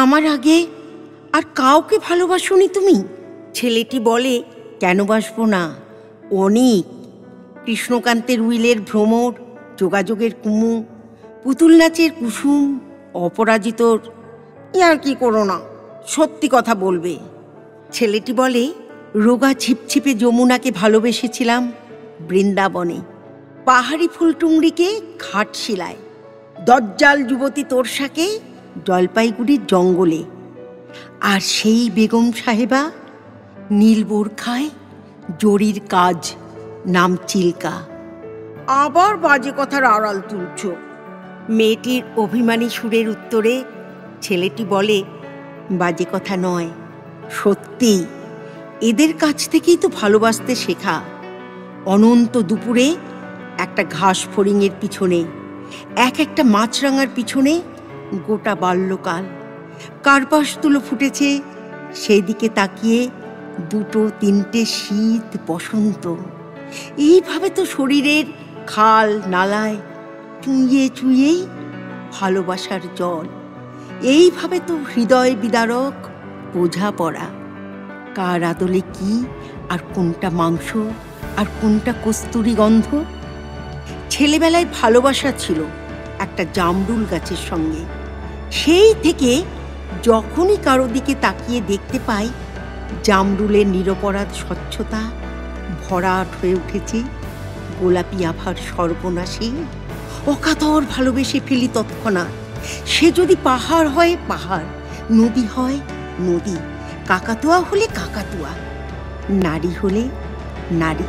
আমার আগে আর কাউকে ভালোবাসোনি তুমি? ছেলেটি বলে, কেন বাসবো না, অনেক। কৃষ্ণকান্তের উইলের ভ্রমর, যোগাযোগের কুমু, পুতুল নাচের কুসুম, অপরাজিতর। আর কি করো না, সত্যি কথা বলবে। ছেলেটি বলে, রোগা ছিপছিপে যমুনাকে ভালোবেসেছিলাম বৃন্দাবনে, পাহাড়ি ফুলটুংরিকে ঘাটশিলায়, দজ্জাল যুবতী তোরসাকে জলপাইগুড়ির জঙ্গলে, আর সেই বেগম সাহেবা নীল বোরখায় জরির কাজ, নাম চিল্কা। আবার বাজে কথার আড়াল তুলছ। মেয়েটির অভিমানী সুরের উত্তরে ছেলেটি বলে, বাজে কথা নয়, সত্যি। এদের কাছ থেকেই তো ভালোবাসতে শেখা। অনন্ত দুপুরে একটা ঘাস ফড়িংয়ের পিছনে, একটা মাছরাঙার পিছনে গোটা বাল্যকাল। কার্পাস তুলো ফুটেছে, সেই দিকে তাকিয়ে দুটো তিনটে শীত বসন্ত। এইভাবে তো শরীরের খাল নালায় চুইয়ে চুইয়েই ভালোবাসার জল। এইভাবে তো হৃদয় বিদারক বোঝাপড়া। কার আদলে কি, আর কোনটা মাংস, আর কোনটা কস্তুরি গন্ধ। ছেলেবেলায় ভালোবাসা ছিল একটা জামরুল গাছের সঙ্গে। সেই থেকে যখনই কারো দিকে তাকিয়ে দেখতে পাই, জামরুলের নিরপরাধ স্বচ্ছতা ভরাট হয়ে উঠেছে গোলাপি আভার সর্বনাশী। অকাতর ভালোবেসে ফেলি তৎক্ষণাৎ। সে যদি পাহাড় হয় পাহাড়, নদী হয় নদী, কাকাতুয়া হলে কাকাতুয়া, নারী হলে নারী।